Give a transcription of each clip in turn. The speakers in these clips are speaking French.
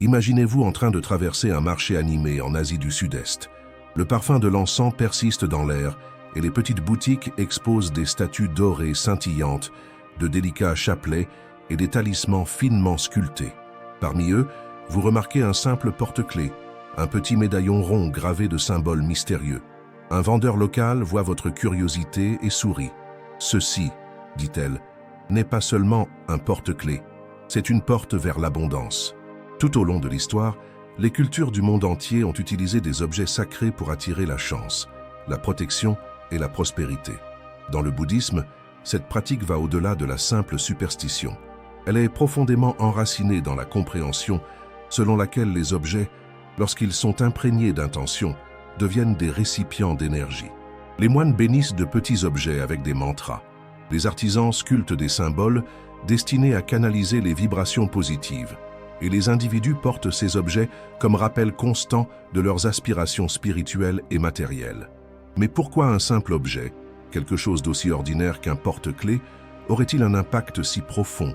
Imaginez-vous en train de traverser un marché animé en Asie du Sud-Est. Le parfum de l'encens persiste dans l'air et les petites boutiques exposent des statues dorées scintillantes, de délicats chapelets et des talismans finement sculptés. Parmi eux, vous remarquez un simple porte-clés, un petit médaillon rond gravé de symboles mystérieux. Un vendeur local voit votre curiosité et sourit. « Ceci, dit-elle, n'est pas seulement un porte-clés, c'est une porte vers l'abondance. » Tout au long de l'histoire, les cultures du monde entier ont utilisé des objets sacrés pour attirer la chance, la protection et la prospérité. Dans le bouddhisme, cette pratique va au-delà de la simple superstition. Elle est profondément enracinée dans la compréhension selon laquelle les objets, lorsqu'ils sont imprégnés d'intention, deviennent des récipients d'énergie. Les moines bénissent de petits objets avec des mantras. Les artisans sculptent des symboles destinés à canaliser les vibrations positives. Et les individus portent ces objets comme rappel constant de leurs aspirations spirituelles et matérielles. Mais pourquoi un simple objet, quelque chose d'aussi ordinaire qu'un porte-clés, aurait-il un impact si profond?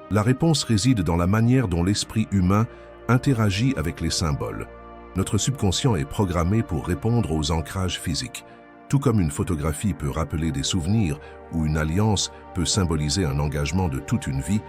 La réponse réside dans la manière dont l'esprit humain interagit avec les symboles. Notre subconscient est programmé pour répondre aux ancrages physiques. Tout comme une photographie peut rappeler des souvenirs ou une alliance peut symboliser un engagement de toute une vie,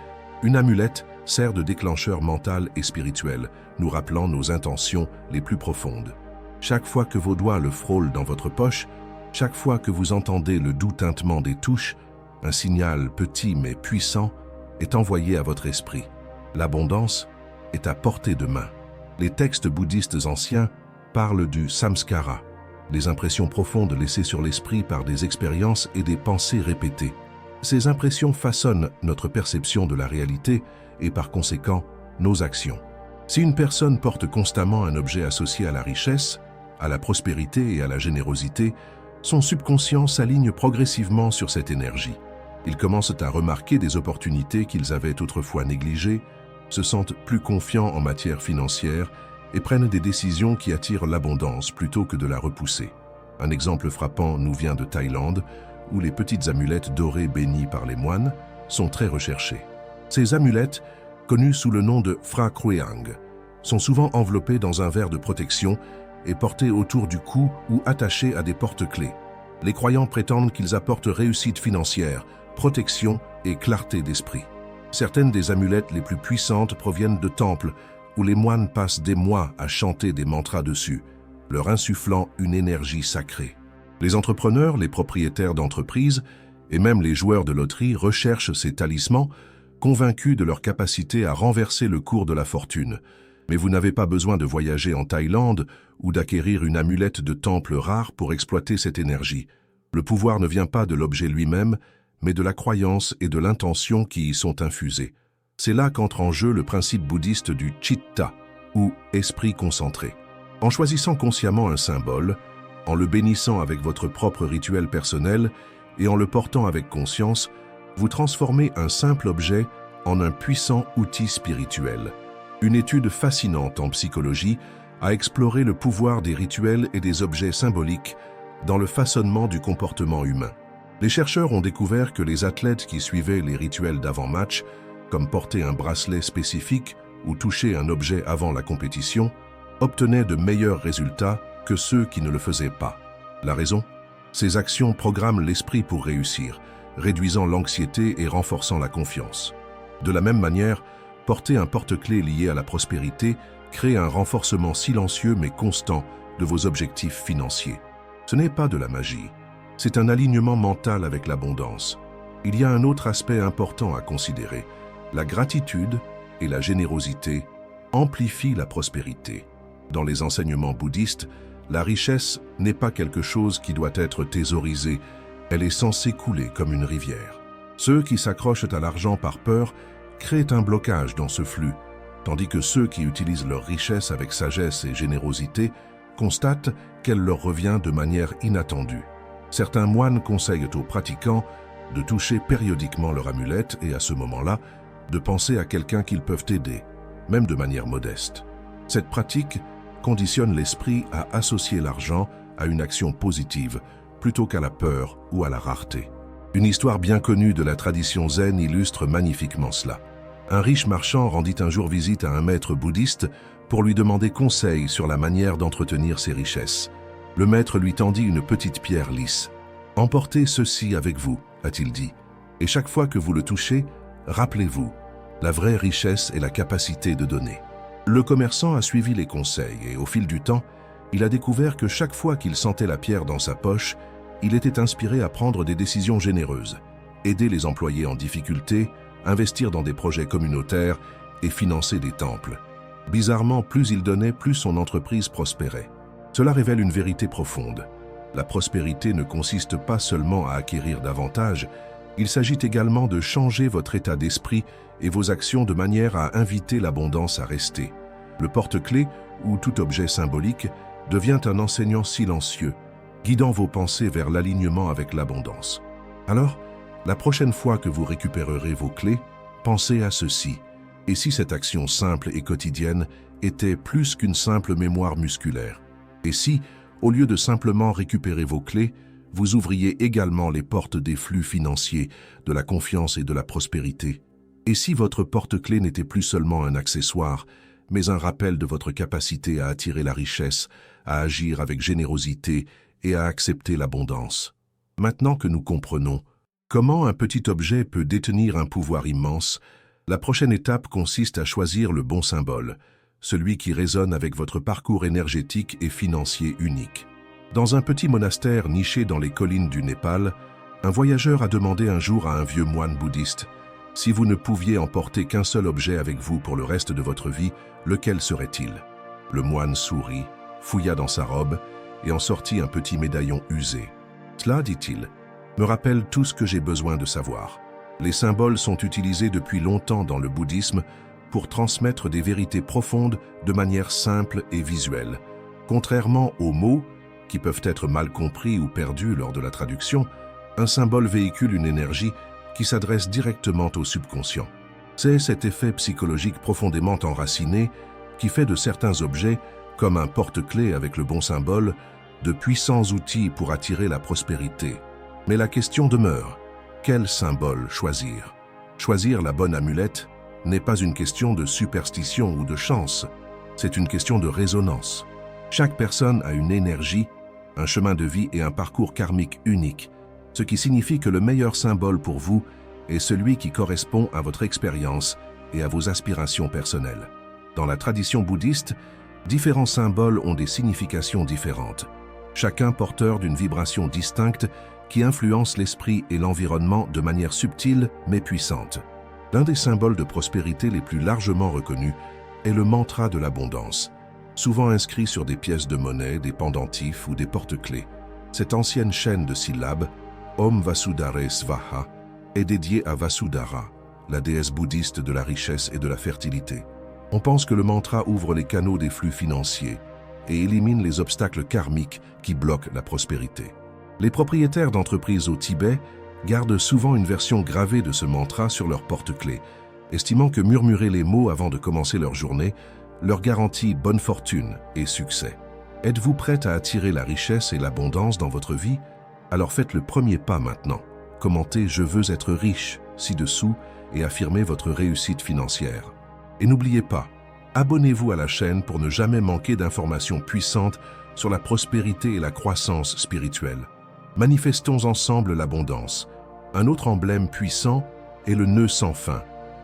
une amulette sert de déclencheur mental et spirituel, nous rappelant nos intentions les plus profondes. Chaque fois que vos doigts le frôlent dans votre poche, chaque fois que vous entendez le doux tintement des touches, un signal petit mais puissant est envoyé à votre esprit. L'abondance est à portée de main. Les textes bouddhistes anciens parlent du samskara, les impressions profondes laissées sur l'esprit par des expériences et des pensées répétées. Ces impressions façonnent notre perception de la réalité et par conséquent nos actions. Si une personne porte constamment un objet associé à la richesse, à la prospérité et à la générosité, son subconscient s'aligne progressivement sur cette énergie. Ils commencent à remarquer des opportunités qu'ils avaient autrefois négligées, se sentent plus confiants en matière financière et prennent des décisions qui attirent l'abondance plutôt que de la repousser. Un exemple frappant nous vient de Thaïlande, où les petites amulettes dorées bénies par les moines sont très recherchées. Ces amulettes, connues sous le nom de Phra Krueang, sont souvent enveloppées dans un verre de protection et portées autour du cou ou attachées à des porte-clés. Les croyants prétendent qu'ils apportent réussite financière, protection et clarté d'esprit. Certaines des amulettes les plus puissantes proviennent de temples où les moines passent des mois à chanter des mantras dessus, leur insufflant une énergie sacrée. Les entrepreneurs, les propriétaires d'entreprises et même les joueurs de loterie recherchent ces talismans, convaincus de leur capacité à renverser le cours de la fortune. Mais vous n'avez pas besoin de voyager en Thaïlande ou d'acquérir une amulette de temple rare pour exploiter cette énergie. Le pouvoir ne vient pas de l'objet lui-même, mais de la croyance et de l'intention qui y sont infusées. C'est là qu'entre en jeu le principe bouddhiste du chitta, ou esprit concentré. En choisissant consciemment un symbole, en le bénissant avec votre propre rituel personnel et en le portant avec conscience, vous transformez un simple objet en un puissant outil spirituel. Une étude fascinante en psychologie a exploré le pouvoir des rituels et des objets symboliques dans le façonnement du comportement humain. Les chercheurs ont découvert que les athlètes qui suivaient les rituels d'avant-match, comme porter un bracelet spécifique ou toucher un objet avant la compétition, obtenaient de meilleurs résultats que ceux qui ne le faisaient pas. La raison? Ces actions programment l'esprit pour réussir, réduisant l'anxiété et renforçant la confiance. De la même manière, porter un porte-clés lié à la prospérité crée un renforcement silencieux mais constant de vos objectifs financiers. Ce n'est pas de la magie, c'est un alignement mental avec l'abondance. Il y a un autre aspect important à considérer. La gratitude et la générosité amplifient la prospérité. Dans les enseignements bouddhistes, la richesse n'est pas quelque chose qui doit être thésaurisé, elle est censée couler comme une rivière. Ceux qui s'accrochent à l'argent par peur créent un blocage dans ce flux, tandis que ceux qui utilisent leur richesse avec sagesse et générosité constatent qu'elle leur revient de manière inattendue. Certains moines conseillent aux pratiquants de toucher périodiquement leur amulette et à ce moment-là, de penser à quelqu'un qu'ils peuvent aider, même de manière modeste. Cette pratique conditionne l'esprit à associer l'argent à une action positive plutôt qu'à la peur ou à la rareté. Une histoire bien connue de la tradition zen illustre magnifiquement cela. Un riche marchand rendit un jour visite à un maître bouddhiste pour lui demander conseil sur la manière d'entretenir ses richesses. Le maître lui tendit une petite pierre lisse. « Emportez ceci avec vous », a-t-il dit, « et chaque fois que vous le touchez, rappelez-vous, la vraie richesse est la capacité de donner. » Le commerçant a suivi les conseils et au fil du temps, il a découvert que chaque fois qu'il sentait la pierre dans sa poche, il était inspiré à prendre des décisions généreuses, aider les employés en difficulté, investir dans des projets communautaires et financer des temples. Bizarrement, plus il donnait, plus son entreprise prospérait. Cela révèle une vérité profonde. La prospérité ne consiste pas seulement à acquérir davantage, il s'agit également de changer votre état d'esprit et vos actions de manière à inviter l'abondance à rester. Le porte-clés, ou tout objet symbolique, devient un enseignant silencieux, guidant vos pensées vers l'alignement avec l'abondance. Alors, la prochaine fois que vous récupérerez vos clés, pensez à ceci. Et si cette action simple et quotidienne était plus qu'une simple mémoire musculaire? Et si, au lieu de simplement récupérer vos clés, vous ouvriez également les portes des flux financiers, de la confiance et de la prospérité? Et si votre porte-clés n'était plus seulement un accessoire, mais un rappel de votre capacité à attirer la richesse, à agir avec générosité et à accepter l'abondance? Maintenant que nous comprenons comment un petit objet peut détenir un pouvoir immense, la prochaine étape consiste à choisir le bon symbole, celui qui résonne avec votre parcours énergétique et financier unique. Dans un petit monastère niché dans les collines du Népal, un voyageur a demandé un jour à un vieux moine bouddhiste « Si vous ne pouviez emporter qu'un seul objet avec vous pour le reste de votre vie, lequel serait-il » Le moine sourit, fouilla dans sa robe et en sortit un petit médaillon usé. « Cela, dit-il, me rappelle tout ce que j'ai besoin de savoir. Les symboles sont utilisés depuis longtemps dans le bouddhisme pour transmettre des vérités profondes de manière simple et visuelle. Contrairement aux mots, qui peuvent être mal compris ou perdus lors de la traduction, un symbole véhicule une énergie qui s'adresse directement au subconscient. C'est cet effet psychologique profondément enraciné qui fait de certains objets, comme un porte-clés avec le bon symbole, de puissants outils pour attirer la prospérité. Mais la question demeure, quel symbole choisir? Choisir la bonne amulette n'est pas une question de superstition ou de chance, c'est une question de résonance. Chaque personne a une énergie, un chemin de vie et un parcours karmique unique, ce qui signifie que le meilleur symbole pour vous est celui qui correspond à votre expérience et à vos aspirations personnelles. Dans la tradition bouddhiste, différents symboles ont des significations différentes, chacun porteur d'une vibration distincte qui influence l'esprit et l'environnement de manière subtile mais puissante. L'un des symboles de prospérité les plus largement reconnus est le mantra de l'abondance, souvent inscrit sur des pièces de monnaie, des pendentifs ou des porte-clés. Cette ancienne chaîne de syllabes, Om Vasudhare Svaha, est dédiée à Vasudhara, la déesse bouddhiste de la richesse et de la fertilité. On pense que le mantra ouvre les canaux des flux financiers et élimine les obstacles karmiques qui bloquent la prospérité. Les propriétaires d'entreprises au Tibet gardent souvent une version gravée de ce mantra sur leur porte-clés, estimant que murmurer les mots avant de commencer leur journée leur garantit bonne fortune et succès. Êtes-vous prête à attirer la richesse et l'abondance dans votre vie? Alors faites le premier pas maintenant. Commentez « Je veux être riche » ci-dessous et affirmez votre réussite financière. Et n'oubliez pas, abonnez-vous à la chaîne pour ne jamais manquer d'informations puissantes sur la prospérité et la croissance spirituelle. Manifestons ensemble l'abondance. Un autre emblème puissant est le nœud sans fin,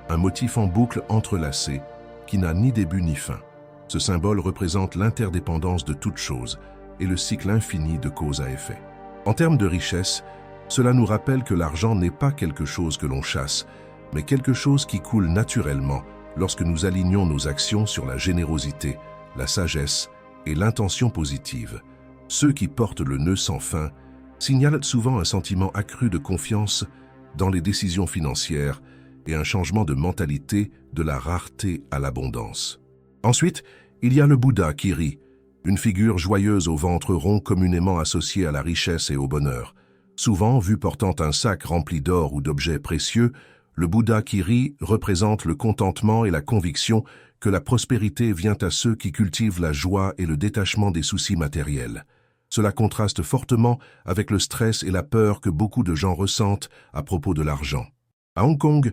un motif en boucle entrelacé qui n'a ni début ni fin. Ce symbole représente l'interdépendance de toutes choses et le cycle infini de cause à effet. En termes de richesse, cela nous rappelle que l'argent n'est pas quelque chose que l'on chasse, mais quelque chose qui coule naturellement lorsque nous alignons nos actions sur la générosité, la sagesse et l'intention positive. Ceux qui portent le nœud sans fin signalent souvent un sentiment accru de confiance dans les décisions financières et un changement de mentalité de la rareté à l'abondance. Ensuite, il y a le Bouddha qui rit, une figure joyeuse au ventre rond communément associée à la richesse et au bonheur. Souvent vu portant un sac rempli d'or ou d'objets précieux, le Bouddha qui rit représente le contentement et la conviction que la prospérité vient à ceux qui cultivent la joie et le détachement des soucis matériels. Cela contraste fortement avec le stress et la peur que beaucoup de gens ressentent à propos de l'argent. À Hong Kong,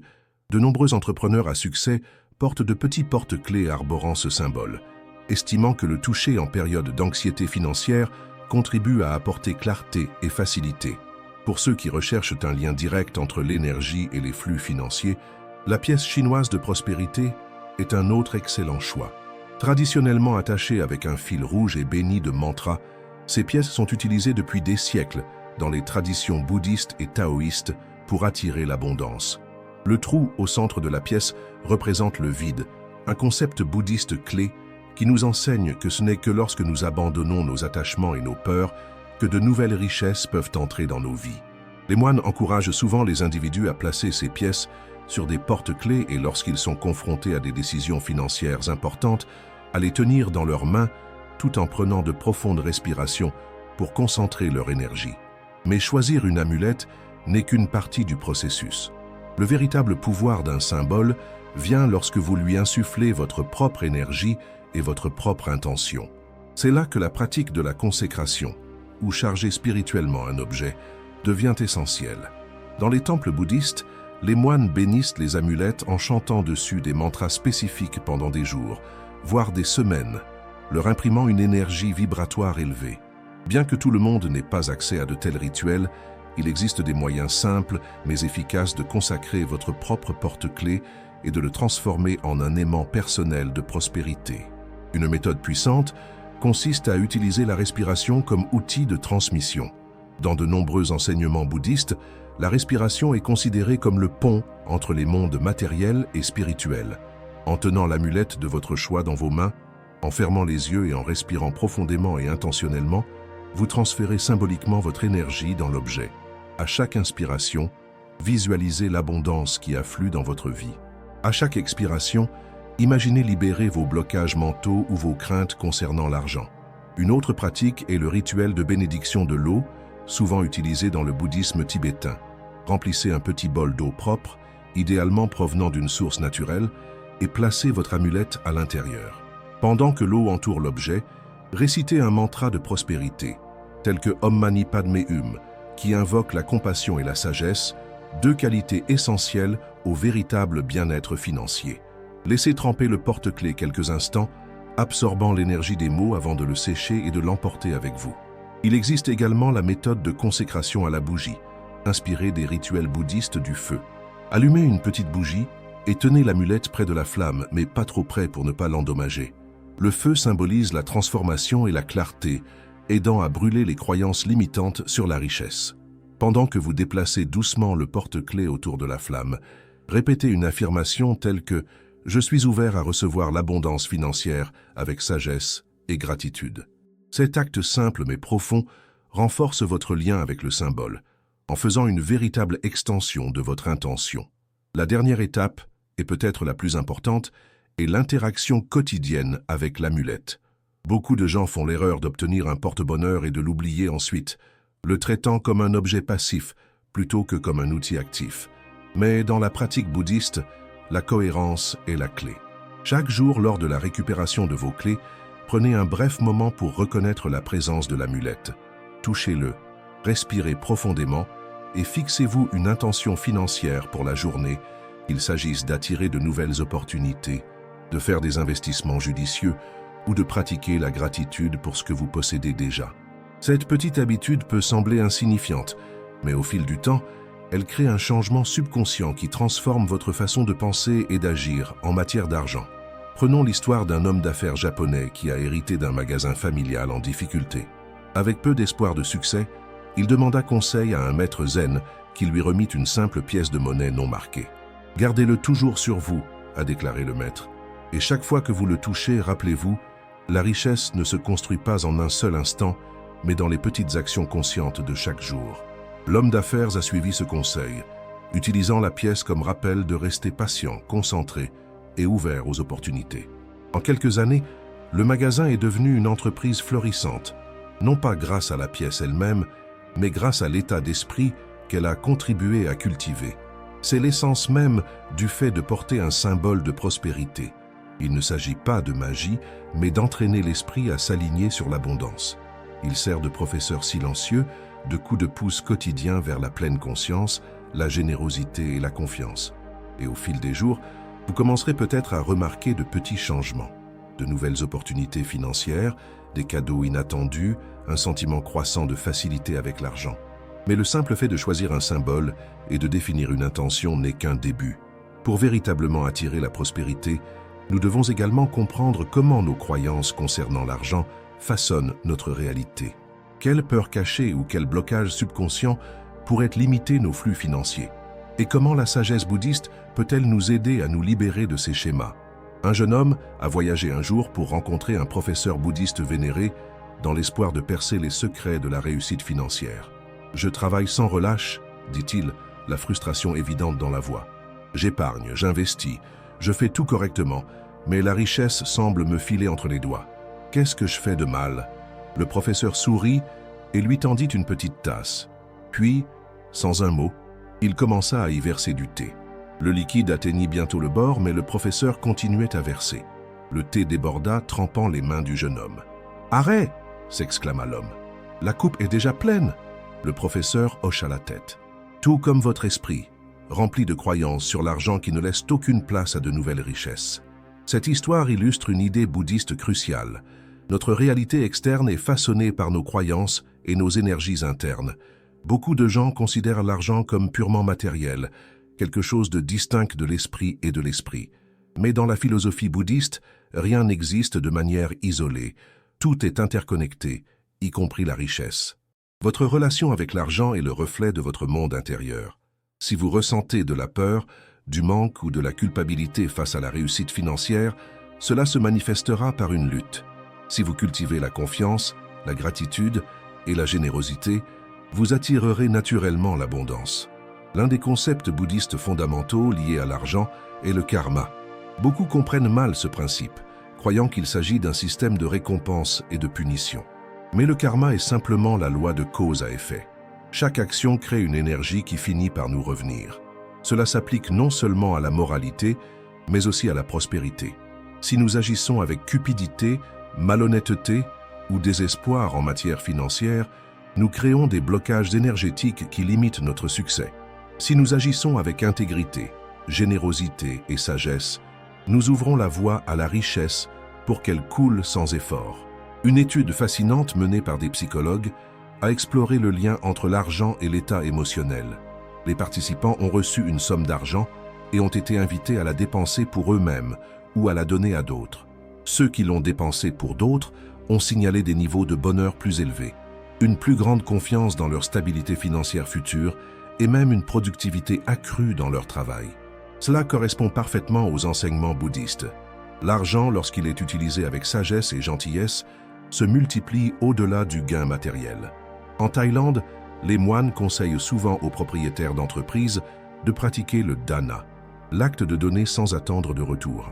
De nombreux entrepreneurs à succès portent de petits porte-clés arborant ce symbole, estimant que le toucher en période d'anxiété financière contribue à apporter clarté et facilité. Pour ceux qui recherchent un lien direct entre l'énergie et les flux financiers, la pièce chinoise de prospérité est un autre excellent choix. Traditionnellement attachée avec un fil rouge et bénie de mantras, ces pièces sont utilisées depuis des siècles dans les traditions bouddhistes et taoïstes pour attirer l'abondance. Le trou au centre de la pièce représente le vide, un concept bouddhiste clé qui nous enseigne que ce n'est que lorsque nous abandonnons nos attachements et nos peurs que de nouvelles richesses peuvent entrer dans nos vies. Les moines encouragent souvent les individus à placer ces pièces sur des porte-clés et lorsqu'ils sont confrontés à des décisions financières importantes, à les tenir dans leurs mains tout en prenant de profondes respirations pour concentrer leur énergie. Mais choisir une amulette n'est qu'une partie du processus. Le véritable pouvoir d'un symbole vient lorsque vous lui insufflez votre propre énergie et votre propre intention. C'est là que la pratique de la consécration, ou charger spirituellement un objet, devient essentielle. Dans les temples bouddhistes, les moines bénissent les amulettes en chantant dessus des mantras spécifiques pendant des jours, voire des semaines, leur imprimant une énergie vibratoire élevée. Bien que tout le monde n'ait pas accès à de tels rituels, il existe des moyens simples mais efficaces de consacrer votre propre porte-clés et de le transformer en un aimant personnel de prospérité. Une méthode puissante consiste à utiliser la respiration comme outil de transmission. Dans de nombreux enseignements bouddhistes, la respiration est considérée comme le pont entre les mondes matériels et spirituels. En tenant l'amulette de votre choix dans vos mains, en fermant les yeux et en respirant profondément et intentionnellement, vous transférez symboliquement votre énergie dans l'objet. À chaque inspiration, visualisez l'abondance qui afflue dans votre vie. À chaque expiration, imaginez libérer vos blocages mentaux ou vos craintes concernant l'argent. Une autre pratique est le rituel de bénédiction de l'eau, souvent utilisé dans le bouddhisme tibétain. Remplissez un petit bol d'eau propre, idéalement provenant d'une source naturelle, et placez votre amulette à l'intérieur. Pendant que l'eau entoure l'objet, récitez un mantra de prospérité, tel que Om Mani Padme Hum, qui invoque la compassion et la sagesse, deux qualités essentielles au véritable bien-être financier. Laissez tremper le porte-clés quelques instants, absorbant l'énergie des mots avant de le sécher et de l'emporter avec vous. Il existe également la méthode de consécration à la bougie, inspirée des rituels bouddhistes du feu. Allumez une petite bougie et tenez l'amulette près de la flamme, mais pas trop près pour ne pas l'endommager. Le feu symbolise la transformation et la clarté, aidant à brûler les croyances limitantes sur la richesse. Pendant que vous déplacez doucement le porte-clés autour de la flamme, répétez une affirmation telle que « Je suis ouvert à recevoir l'abondance financière avec sagesse et gratitude ». Cet acte simple mais profond renforce votre lien avec le symbole, en faisant une véritable extension de votre intention. La dernière étape, et peut-être la plus importante, est l'interaction quotidienne avec l'amulette. Beaucoup de gens font l'erreur d'obtenir un porte-bonheur et de l'oublier ensuite, le traitant comme un objet passif plutôt que comme un outil actif. Mais dans la pratique bouddhiste, la cohérence est la clé. Chaque jour, lors de la récupération de vos clés, prenez un bref moment pour reconnaître la présence de l'amulette. Touchez-le, respirez profondément et fixez-vous une intention financière pour la journée, qu'il s'agisse d'attirer de nouvelles opportunités, de faire des investissements judicieux ou de pratiquer la gratitude pour ce que vous possédez déjà. Cette petite habitude peut sembler insignifiante, mais au fil du temps, elle crée un changement subconscient qui transforme votre façon de penser et d'agir en matière d'argent. Prenons l'histoire d'un homme d'affaires japonais qui a hérité d'un magasin familial en difficulté. Avec peu d'espoir de succès, il demanda conseil à un maître zen qui lui remit une simple pièce de monnaie non marquée. « Gardez-le toujours sur vous », a déclaré le maître. « Et chaque fois que vous le touchez, rappelez-vous, la richesse ne se construit pas en un seul instant, mais dans les petites actions conscientes de chaque jour. » L'homme d'affaires a suivi ce conseil, utilisant la pièce comme rappel de rester patient, concentré et ouvert aux opportunités. En quelques années, le magasin est devenu une entreprise florissante, non pas grâce à la pièce elle-même, mais grâce à l'état d'esprit qu'elle a contribué à cultiver. C'est l'essence même du fait de porter un symbole de prospérité. Il ne s'agit pas de magie, mais d'entraîner l'esprit à s'aligner sur l'abondance. Il sert de professeur silencieux, de coup de pouce quotidien vers la pleine conscience, la générosité et la confiance. Et au fil des jours, vous commencerez peut-être à remarquer de petits changements, de nouvelles opportunités financières, des cadeaux inattendus, un sentiment croissant de facilité avec l'argent. Mais le simple fait de choisir un symbole et de définir une intention n'est qu'un début. Pour véritablement attirer la prospérité, nous devons également comprendre comment nos croyances concernant l'argent façonnent notre réalité. Quelle peur cachée ou quel blocage subconscient pourrait limiter nos flux financiers? Et comment la sagesse bouddhiste peut-elle nous aider à nous libérer de ces schémas? Un jeune homme a voyagé un jour pour rencontrer un professeur bouddhiste vénéré dans l'espoir de percer les secrets de la réussite financière. « Je travaille sans relâche », dit-il, la frustration évidente dans la voix. « J'épargne, j'investis, je fais tout correctement, mais la richesse semble me filer entre les doigts. Qu'est-ce que je fais de mal ?» Le professeur sourit et lui tendit une petite tasse. Puis, sans un mot, il commença à y verser du thé. Le liquide atteignit bientôt le bord, mais le professeur continuait à verser. Le thé déborda, trempant les mains du jeune homme. « Arrête !» s'exclama l'homme. « La coupe est déjà pleine !» Le professeur hocha la tête. « Tout comme votre esprit, rempli de croyances sur l'argent qui ne laisse aucune place à de nouvelles richesses. » Cette histoire illustre une idée bouddhiste cruciale. Notre réalité externe est façonnée par nos croyances et nos énergies internes. Beaucoup de gens considèrent l'argent comme purement matériel, quelque chose de distinct de l'esprit et de l'esprit. Mais dans la philosophie bouddhiste, rien n'existe de manière isolée. Tout est interconnecté, y compris la richesse. Votre relation avec l'argent est le reflet de votre monde intérieur. Si vous ressentez de la peur, du manque ou de la culpabilité face à la réussite financière, cela se manifestera par une lutte. Si vous cultivez la confiance, la gratitude et la générosité, vous attirerez naturellement l'abondance. L'un des concepts bouddhistes fondamentaux liés à l'argent est le karma. Beaucoup comprennent mal ce principe, croyant qu'il s'agit d'un système de récompense et de punition. Mais le karma est simplement la loi de cause à effet. Chaque action crée une énergie qui finit par nous revenir. Cela s'applique non seulement à la moralité, mais aussi à la prospérité. Si nous agissons avec cupidité, malhonnêteté ou désespoir en matière financière, nous créons des blocages énergétiques qui limitent notre succès. Si nous agissons avec intégrité, générosité et sagesse, nous ouvrons la voie à la richesse pour qu'elle coule sans effort. Une étude fascinante menée par des psychologues a exploré le lien entre l'argent et l'état émotionnel. Les participants ont reçu une somme d'argent et ont été invités à la dépenser pour eux-mêmes ou à la donner à d'autres. Ceux qui l'ont dépensée pour d'autres ont signalé des niveaux de bonheur plus élevés, une plus grande confiance dans leur stabilité financière future et même une productivité accrue dans leur travail. Cela correspond parfaitement aux enseignements bouddhistes. L'argent, lorsqu'il est utilisé avec sagesse et gentillesse, se multiplie au-delà du gain matériel. En Thaïlande, les moines conseillent souvent aux propriétaires d'entreprises de pratiquer le dana, l'acte de donner sans attendre de retour.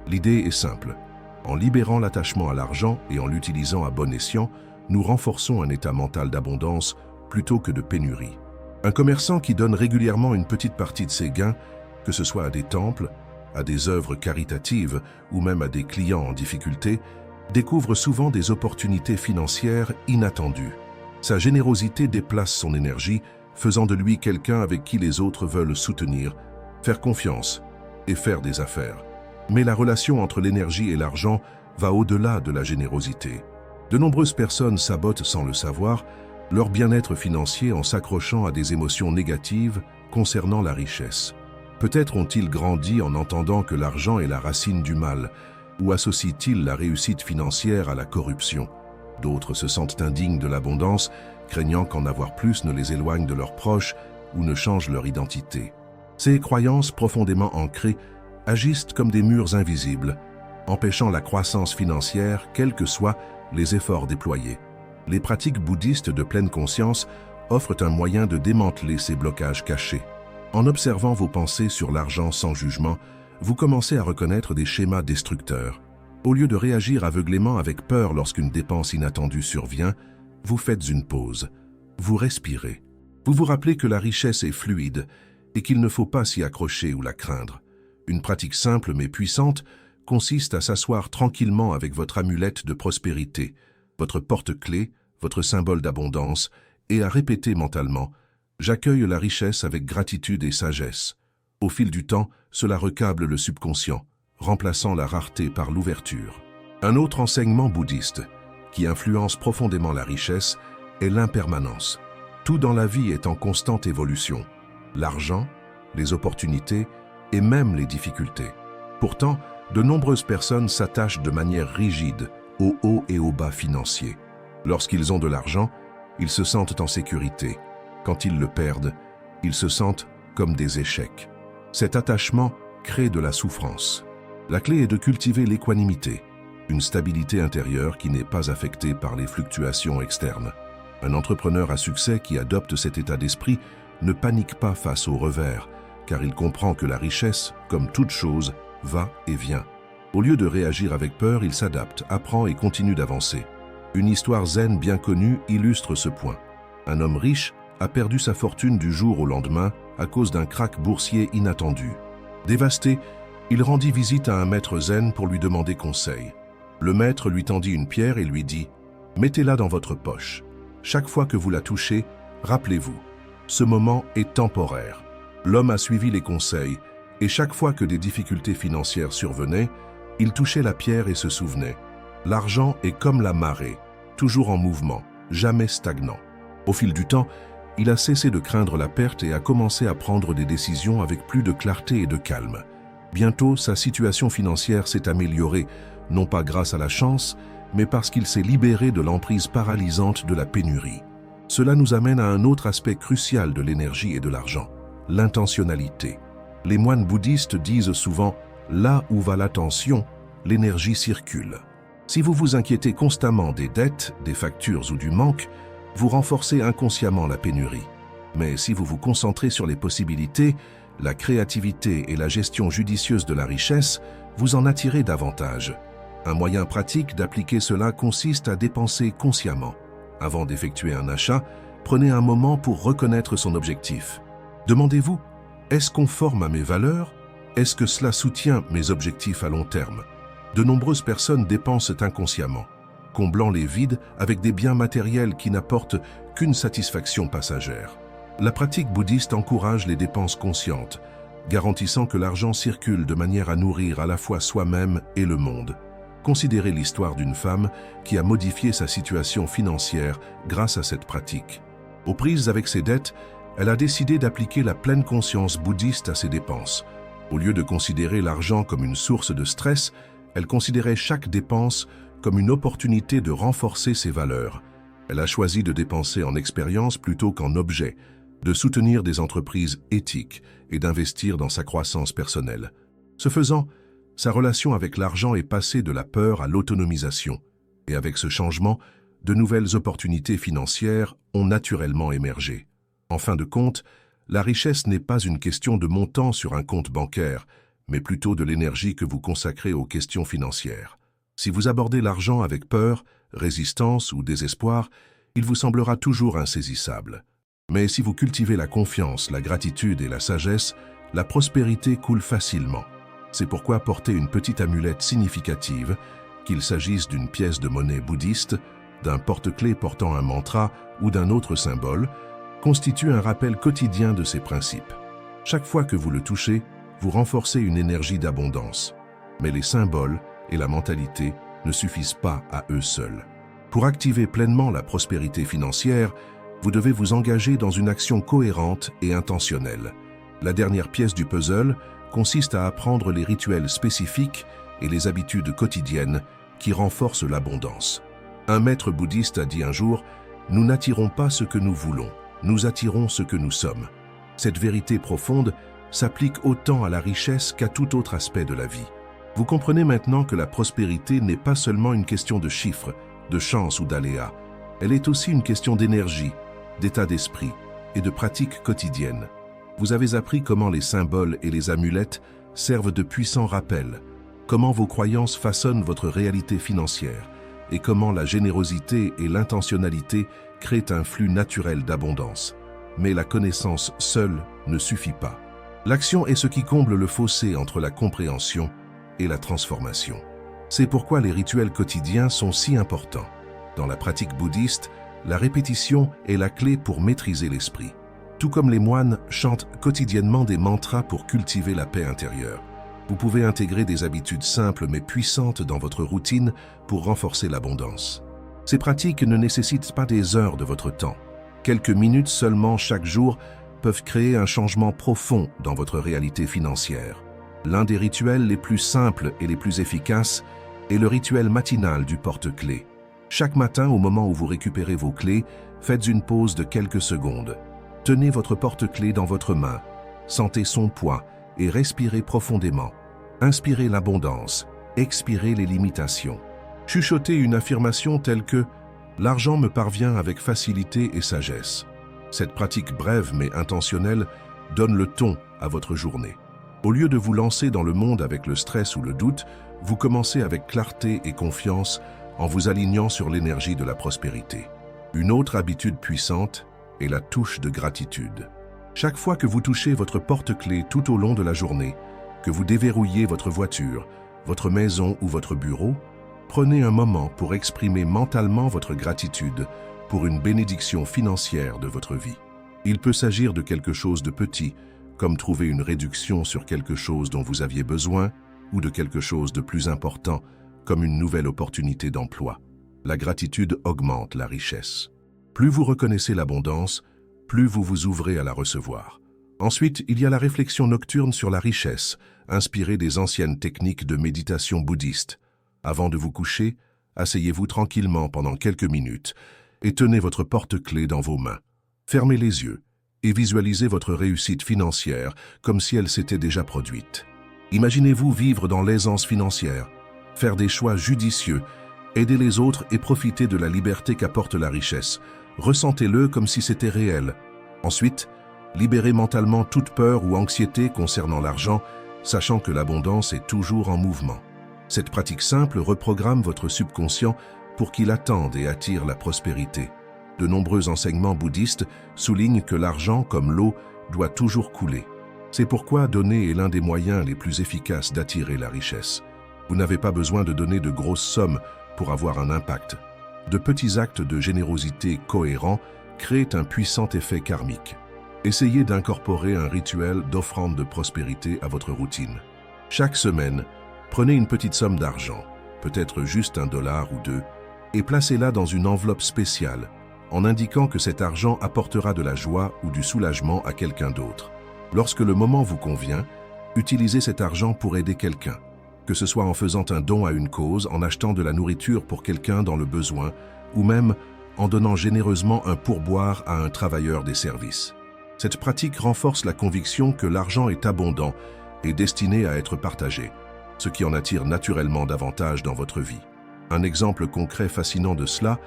L'idée est simple. En libérant l'attachement à l'argent et en l'utilisant à bon escient, nous renforçons un état mental d'abondance plutôt que de pénurie. Un commerçant qui donne régulièrement une petite partie de ses gains, que ce soit à des temples, à des œuvres caritatives ou même à des clients en difficulté, découvre souvent des opportunités financières inattendues. Sa générosité déplace son énergie, faisant de lui quelqu'un avec qui les autres veulent soutenir, faire confiance et faire des affaires. Mais la relation entre l'énergie et l'argent va au-delà de la générosité. De nombreuses personnes sabotent sans le savoir leur bien-être financier en s'accrochant à des émotions négatives concernant la richesse. Peut-être ont-ils grandi en entendant que l'argent est la racine du mal, ou associent-ils la réussite financière à la corruption. D'autres se sentent indignes de l'abondance, craignant qu'en avoir plus ne les éloigne de leurs proches ou ne change leur identité. Ces croyances profondément ancrées agissent comme des murs invisibles, empêchant la croissance financière, quels que soient les efforts déployés. Les pratiques bouddhistes de pleine conscience offrent un moyen de démanteler ces blocages cachés. En observant vos pensées sur l'argent sans jugement, vous commencez à reconnaître des schémas destructeurs. Au lieu de réagir aveuglément avec peur lorsqu'une dépense inattendue survient, vous faites une pause. Vous respirez. Vous vous rappelez que la richesse est fluide et qu'il ne faut pas s'y accrocher ou la craindre. Une pratique simple mais puissante consiste à s'asseoir tranquillement avec votre amulette de prospérité, votre porte-clés, votre symbole d'abondance, et à répéter mentalement « J'accueille la richesse avec gratitude et sagesse ». Au fil du temps, cela recable le subconscient, remplaçant la rareté par l'ouverture. Un autre enseignement bouddhiste, qui influence profondément la richesse, est l'impermanence. Tout dans la vie est en constante évolution. L'argent, les opportunités et même les difficultés. Pourtant, de nombreuses personnes s'attachent de manière rigide au haut et au bas financier. Lorsqu'ils ont de l'argent, ils se sentent en sécurité. Quand ils le perdent, ils se sentent comme des échecs. Cet attachement crée de la souffrance. La clé est de cultiver l'équanimité, une stabilité intérieure qui n'est pas affectée par les fluctuations externes. Un entrepreneur à succès qui adopte cet état d'esprit ne panique pas face au revers, car il comprend que la richesse, comme toute chose, va et vient. Au lieu de réagir avec peur, il s'adapte, apprend et continue d'avancer. Une histoire zen bien connue illustre ce point. Un homme riche a perdu sa fortune du jour au lendemain à cause d'un krach boursier inattendu. Dévasté, il rendit visite à un maître zen pour lui demander conseil. Le maître lui tendit une pierre et lui dit « Mettez-la dans votre poche. Chaque fois que vous la touchez, rappelez-vous, ce moment est temporaire. » L'homme a suivi les conseils, et chaque fois que des difficultés financières survenaient, il touchait la pierre et se souvenait. L'argent est comme la marée, toujours en mouvement, jamais stagnant. Au fil du temps, il a cessé de craindre la perte et a commencé à prendre des décisions avec plus de clarté et de calme. Bientôt, sa situation financière s'est améliorée, non pas grâce à la chance, mais parce qu'il s'est libéré de l'emprise paralysante de la pénurie. Cela nous amène à un autre aspect crucial de l'énergie et de l'argent, l'intentionnalité. Les moines bouddhistes disent souvent « là où va l'attention, l'énergie circule ». Si vous vous inquiétez constamment des dettes, des factures ou du manque, vous renforcez inconsciemment la pénurie. Mais si vous vous concentrez sur les possibilités, la créativité et la gestion judicieuse de la richesse, vous en attirez davantage. Un moyen pratique d'appliquer cela consiste à dépenser consciemment. Avant d'effectuer un achat, prenez un moment pour reconnaître son objectif. Demandez-vous, est-ce conforme à mes valeurs? Est-ce que cela soutient mes objectifs à long terme? De nombreuses personnes dépensent inconsciemment, comblant les vides avec des biens matériels qui n'apportent qu'une satisfaction passagère. La pratique bouddhiste encourage les dépenses conscientes, garantissant que l'argent circule de manière à nourrir à la fois soi-même et le monde. Considérez l'histoire d'une femme qui a modifié sa situation financière grâce à cette pratique. Aux prises avec ses dettes, elle a décidé d'appliquer la pleine conscience bouddhiste à ses dépenses. Au lieu de considérer l'argent comme une source de stress, elle considérait chaque dépense comme une opportunité de renforcer ses valeurs. Elle a choisi de dépenser en expérience plutôt qu'en objets, de soutenir des entreprises éthiques et d'investir dans sa croissance personnelle. Ce faisant, sa relation avec l'argent est passée de la peur à l'autonomisation. Et avec ce changement, de nouvelles opportunités financières ont naturellement émergé. En fin de compte, la richesse n'est pas une question de montant sur un compte bancaire, mais plutôt de l'énergie que vous consacrez aux questions financières. Si vous abordez l'argent avec peur, résistance ou désespoir, il vous semblera toujours insaisissable. Mais si vous cultivez la confiance, la gratitude et la sagesse, la prospérité coule facilement. C'est pourquoi porter une petite amulette significative, qu'il s'agisse d'une pièce de monnaie bouddhiste, d'un porte-clés portant un mantra ou d'un autre symbole, constitue un rappel quotidien de ces principes. Chaque fois que vous le touchez, vous renforcez une énergie d'abondance. Mais les symboles et la mentalité ne suffisent pas à eux seuls. Pour activer pleinement la prospérité financière, vous devez vous engager dans une action cohérente et intentionnelle. La dernière pièce du puzzle consiste à apprendre les rituels spécifiques et les habitudes quotidiennes qui renforcent l'abondance. Un maître bouddhiste a dit un jour « Nous n'attirons pas ce que nous voulons, nous attirons ce que nous sommes ». Cette vérité profonde s'applique autant à la richesse qu'à tout autre aspect de la vie. Vous comprenez maintenant que la prospérité n'est pas seulement une question de chiffres, de chance ou d'aléas. Elle est aussi une question d'énergie, d'état d'esprit et de pratiques quotidiennes. Vous avez appris comment les symboles et les amulettes servent de puissants rappels, comment vos croyances façonnent votre réalité financière et comment la générosité et l'intentionnalité créent un flux naturel d'abondance. Mais la connaissance seule ne suffit pas. L'action est ce qui comble le fossé entre la compréhension et la transformation. C'est pourquoi les rituels quotidiens sont si importants. Dans la pratique bouddhiste, la répétition est la clé pour maîtriser l'esprit. Tout comme les moines chantent quotidiennement des mantras pour cultiver la paix intérieure. Vous pouvez intégrer des habitudes simples mais puissantes dans votre routine pour renforcer l'abondance. Ces pratiques ne nécessitent pas des heures de votre temps. Quelques minutes seulement chaque jour peuvent créer un changement profond dans votre réalité financière. L'un des rituels les plus simples et les plus efficaces est le rituel matinal du porte-clés. Chaque matin, au moment où vous récupérez vos clés, faites une pause de quelques secondes. Tenez votre porte-clés dans votre main, sentez son poids et respirez profondément. Inspirez l'abondance, expirez les limitations. Chuchotez une affirmation telle que « L'argent me parvient avec facilité et sagesse ». Cette pratique brève mais intentionnelle donne le ton à votre journée. Au lieu de vous lancer dans le monde avec le stress ou le doute, vous commencez avec clarté et confiance en vous alignant sur l'énergie de la prospérité. Une autre habitude puissante est la touche de gratitude. Chaque fois que vous touchez votre porte-clés tout au long de la journée, que vous déverrouillez votre voiture, votre maison ou votre bureau, prenez un moment pour exprimer mentalement votre gratitude pour une bénédiction financière de votre vie. Il peut s'agir de quelque chose de petit, comme trouver une réduction sur quelque chose dont vous aviez besoin, ou de quelque chose de plus important, comme une nouvelle opportunité d'emploi. La gratitude augmente la richesse. Plus vous reconnaissez l'abondance, plus vous vous ouvrez à la recevoir. Ensuite, il y a la réflexion nocturne sur la richesse, inspirée des anciennes techniques de méditation bouddhiste. Avant de vous coucher, asseyez-vous tranquillement pendant quelques minutes et tenez votre porte-clés dans vos mains. Fermez les yeux et visualisez votre réussite financière comme si elle s'était déjà produite. Imaginez-vous vivre dans l'aisance financière, faire des choix judicieux, aider les autres et profiter de la liberté qu'apporte la richesse. Ressentez-le comme si c'était réel. Ensuite, libérez mentalement toute peur ou anxiété concernant l'argent, sachant que l'abondance est toujours en mouvement. Cette pratique simple reprogramme votre subconscient pour qu'il attende et attire la prospérité. De nombreux enseignements bouddhistes soulignent que l'argent, comme l'eau, doit toujours couler. C'est pourquoi donner est l'un des moyens les plus efficaces d'attirer la richesse. Vous n'avez pas besoin de donner de grosses sommes pour avoir un impact. De petits actes de générosité cohérents créent un puissant effet karmique. Essayez d'incorporer un rituel d'offrande de prospérité à votre routine. Chaque semaine, prenez une petite somme d'argent, peut-être juste $1 ou 2, et placez-la dans une enveloppe spéciale, en indiquant que cet argent apportera de la joie ou du soulagement à quelqu'un d'autre. Lorsque le moment vous convient, utilisez cet argent pour aider quelqu'un, que ce soit en faisant un don à une cause, en achetant de la nourriture pour quelqu'un dans le besoin, ou même en donnant généreusement un pourboire à un travailleur des services. Cette pratique renforce la conviction que l'argent est abondant et destiné à être partagé, ce qui en attire naturellement davantage dans votre vie. Un exemple concret fascinant de cela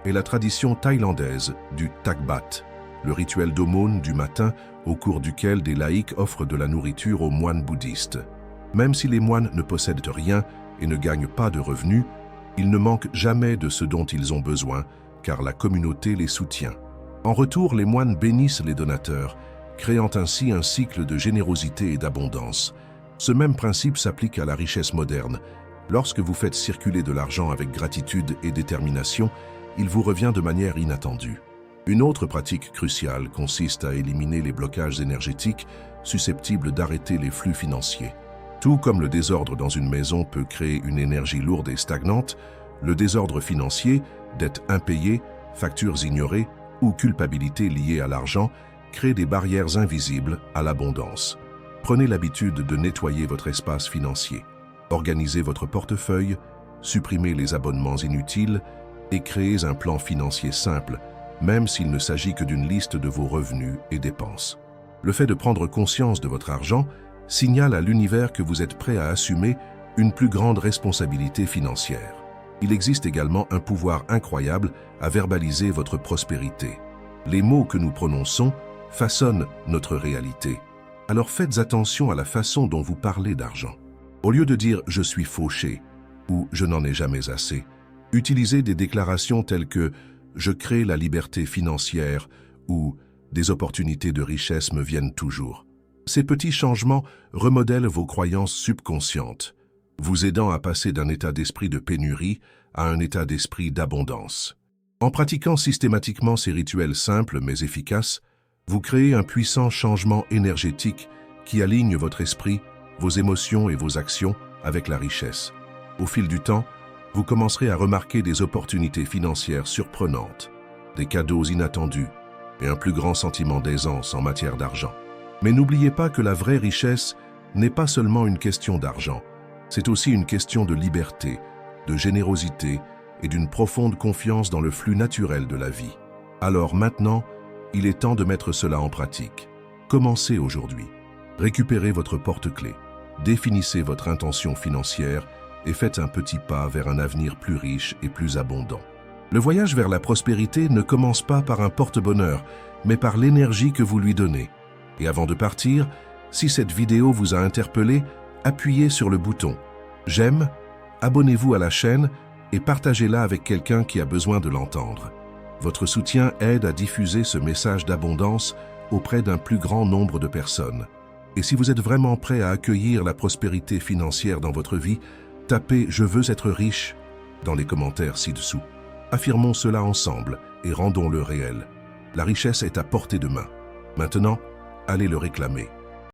est la tradition thaïlandaise du takbat, le rituel d'aumône du matin au cours duquel des laïcs offrent de la nourriture aux moines bouddhistes. Même si les moines ne possèdent rien et ne gagnent pas de revenus, ils ne manquent jamais de ce dont ils ont besoin, car la communauté les soutient. En retour, les moines bénissent les donateurs, créant ainsi un cycle de générosité et d'abondance. Ce même principe s'applique à la richesse moderne. Lorsque vous faites circuler de l'argent avec gratitude et détermination, il vous revient de manière inattendue. Une autre pratique cruciale consiste à éliminer les blocages énergétiques susceptibles d'arrêter les flux financiers. Tout comme le désordre dans une maison peut créer une énergie lourde et stagnante, le désordre financier, dettes impayées, factures ignorées ou culpabilité liée à l'argent crée des barrières invisibles à l'abondance. Prenez l'habitude de nettoyer votre espace financier. Organisez votre portefeuille, supprimez les abonnements inutiles et créez un plan financier simple, même s'il ne s'agit que d'une liste de vos revenus et dépenses. Le fait de prendre conscience de votre argent signale à l'univers que vous êtes prêt à assumer une plus grande responsabilité financière. Il existe également un pouvoir incroyable à verbaliser votre prospérité. Les mots que nous prononçons façonnent notre réalité. Alors faites attention à la façon dont vous parlez d'argent. Au lieu de dire « je suis fauché » ou « je n'en ai jamais assez », utilisez des déclarations telles que « je crée la liberté financière » ou « des opportunités de richesse me viennent toujours ». Ces petits changements remodèlent vos croyances subconscientes, vous aidant à passer d'un état d'esprit de pénurie à un état d'esprit d'abondance. En pratiquant systématiquement ces rituels simples mais efficaces, Vous créez un puissant changement énergétique qui aligne votre esprit, vos émotions et vos actions avec la richesse. Au fil du temps, vous commencerez à remarquer des opportunités financières surprenantes, des cadeaux inattendus et un plus grand sentiment d'aisance en matière d'argent. Mais n'oubliez pas que la vraie richesse n'est pas seulement une question d'argent, c'est aussi une question de liberté, de générosité et d'une profonde confiance dans le flux naturel de la vie. Alors maintenant, il est temps de mettre cela en pratique. Commencez aujourd'hui. Récupérez votre porte-clés, définissez votre intention financière et faites un petit pas vers un avenir plus riche et plus abondant. Le voyage vers la prospérité ne commence pas par un porte-bonheur, mais par l'énergie que vous lui donnez. Et avant de partir, si cette vidéo vous a interpellé, appuyez sur le bouton « J'aime », abonnez-vous à la chaîne et partagez-la avec quelqu'un qui a besoin de l'entendre. Votre soutien aide à diffuser ce message d'abondance auprès d'un plus grand nombre de personnes. Et si vous êtes vraiment prêt à accueillir la prospérité financière dans votre vie, tapez « Je veux être riche » dans les commentaires ci-dessous. Affirmons cela ensemble et rendons-le réel. La richesse est à portée de main. Maintenant, allez le réclamer.